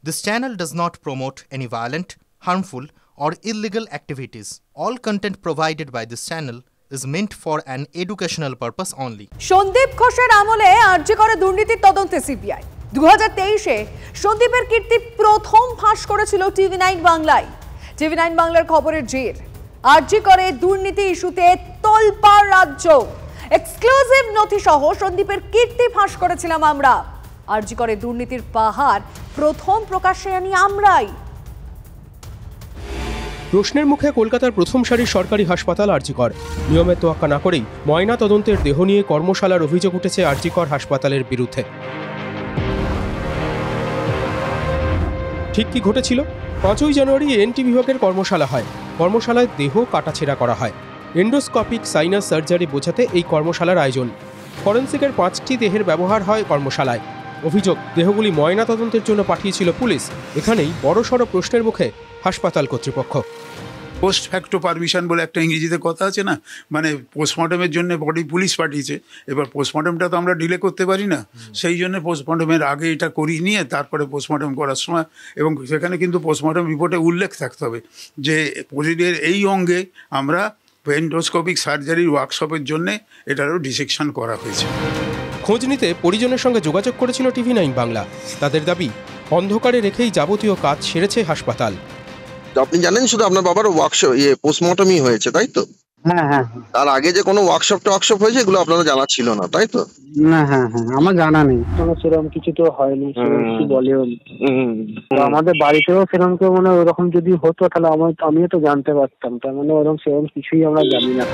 This channel does not promote any violent, harmful, or illegal activities. All content provided by this channel is meant for an educational purpose only. Sandeep ঘোষের আমলে আরজি করে দুর্নীতির তদন্তে CBI 2023-এ সন্দীপের কীর্তি প্রথম ফাঁস করেছিল টিভি9 বাংলায়। টিভি9 বাংলার খবরের জের আরজি করে দুর্নীতি ইস্যুতে তোলপাড় রাজ্য। এক্সক্লুসিভ নথি সহ সন্দীপের কীর্তি ফাঁস করেছিলাম আমরা। আরজি করে দুর্নীতির পাহাড় প্রথম প্রকাশ্যে আনি আমরাই। প্রশ্নের মুখে কলকাতার প্রথম সারির সরকারি হাসপাতাল আরজি কর। নিয়মের তোয়াক্কা না করেই ময়না তদন্তের দেহ নিয়ে কর্মশালার অভিযোগ উঠেছে আরজি কর হাসপাতালের বিরুদ্ধে। ঠিক কি ঘটেছিল? 5ই জানুয়ারি এনটি বিভাগের কর্মশালা হয়। কর্মশালায় দেহ কাটাছেঁড়া করা হয়। এন্ডোস্কোপিক সাইনাস সার্জারি বোঝাতে এই কর্মশালার আয়োজন। ফরেন্সিকের 5টি দেহের ব্যবহার হয় কর্মশালায়। অভিযোগ, দেহগুলি ময়না তদন্তের জন্য পাঠিয়েছিল পুলিশ। এখানেই বড়সড় প্রশ্নের মুখে হাসপাতাল কর্তৃপক্ষ। পোস্ট ফ্যাক্টো পারমিশন বলে একটা ইংরেজিতে কথা আছে না, মানে পোস্টমর্টমের জন্য বডি পুলিশ পাঠিয়েছে। এবার পোস্টমর্টমটা তো আমরা ডিলে করতে পারি না, সেই জন্য পোস্টমর্টমের আগে এটা করিয়ে নিয়ে তারপরে পোস্টমর্টম করার সময়, এবং সেখানে কিন্তু পোস্টমর্টম রিপোর্টে উল্লেখ থাকতে হবে যে শরীরের এই অঙ্গে আমরা এন্ডোস্কোপিক সার্জারির ওয়ার্কশপের জন্যে এটারও ডিসেকশন করা হয়েছে। খোঁজ নিতে পরিজনের সঙ্গে যোগাযোগ করেছিল টিভি9 বাংলা। তাদের দাবি, অন্ধকারে রেখেই যাবতীয় কাজ সেরেছে হাসপাতাল। আপনি জানেন শুধু আপনার বাবার ওয়ার্কশপ পোস্টমর্টমই হয়েছে, তাই তো? হ্যাঁ। তার আগে যে কোনো ওয়ার্কশপ হয়েছে এগুলো আপনারা জানা ছিল না, তাই তো? না, হ্যাঁ, আমার জানা নেই। কোনো সেরকম কিছু তো হয়নি, কিছু বলেও আমাদের বাড়িতেও সেরকম কেউ মানে ওরকম যদি হতো তাহলে আমিও তো জানতে পারতাম। তার মানে ওরকম সেরকম কিছুই আমরা জানি না।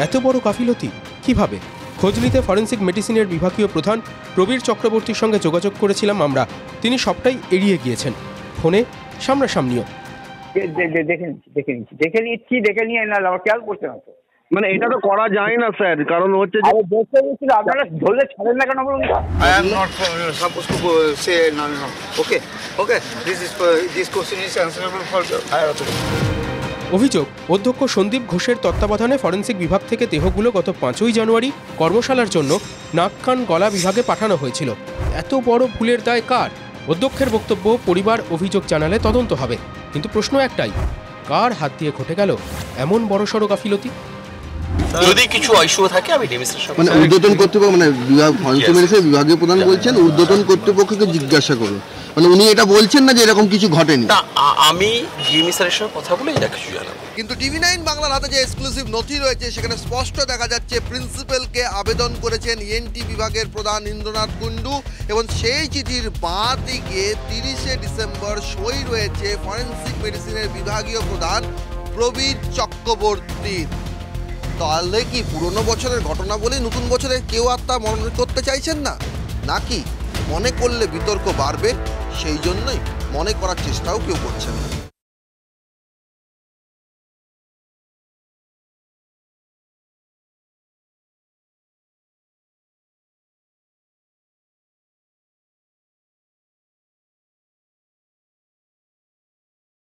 এত বড় গাফিলতি কিভাবে? খোঁজ নিতে ফরেন্সিক মেডিসিনের বিভাগীয় প্রধান প্রবীর চক্রবর্তীর সঙ্গে যোগাযোগ করেছিলাম আমরা। তিনি সবটাই এড়িয়ে গিয়েছেন, ফোনে সামনাসামনিও। দেখে নিয়ে না খেয়াল করতে হতো, মানে এটা তো করা যায় না স্যার, কারণ হচ্ছে যে আপনারা ধরলে ছাড়েন না কেন বলুন? I am not supposed to say no. Okay. This question is answerable for the higher authority. অভিযোগ, অধ্যক্ষ সন্দীপ ঘোষের তত্ত্বাবধানে ফরেন্সিক বিভাগ থেকে দেহগুলো গত 5ই জানুয়ারি কর্মশালার জন্য নাক কান গলা বিভাগে পাঠানো হয়েছিল। এত বড় ভুলের দায় কার? অধ্যক্ষের বক্তব্য, পরিবার অভিযোগ জানালে তদন্ত হবে। কিন্তু প্রশ্ন একটাই, কার হাত দিয়ে ঘটে গেল এমন বড়সড় গাফিলতি? যদি কিছু ইস্যু থাকে আমি মানে ঊর্ধ্বতন কর্তৃপক্ষ, মানে বিভাগীয় প্রধান বলছেন ঊর্ধ্বতন কর্তৃপক্ষকে জিজ্ঞাসা করুন। মানে উনি এটা বলছেন না যে এরকম কিছু ঘটেনি। আমি ডিএমই স্যারের সঙ্গে কথা বলে এটা কিছু জানাবো। কিন্তু টিভি9 বাংলার হাতে যে এক্সক্লুসিভ নথি রয়েছে সেখানে স্পষ্ট দেখা যাচ্ছে প্রিন্সিপালকে আবেদন করেছেন এনটি বিভাগের প্রধান ইন্দ্রনাথ কুণ্ডু, এবং সেই চিঠির বাঁ দিকে 30শে ডিসেম্বর সই রয়েছে ফরেন্সিক মেডিসিনের বিভাগীয় প্রধান প্রবীর চক্রবর্তীর। তাহলে কি পুরনো বছরের ঘটনা বলে নতুন বছরে কেউ আর তা মনে করতে চাইছেন না, নাকি মনে করলে বিতর্ক বাড়বে সেই জন্যই মনে করার চেষ্টাও কেউ করছেন না?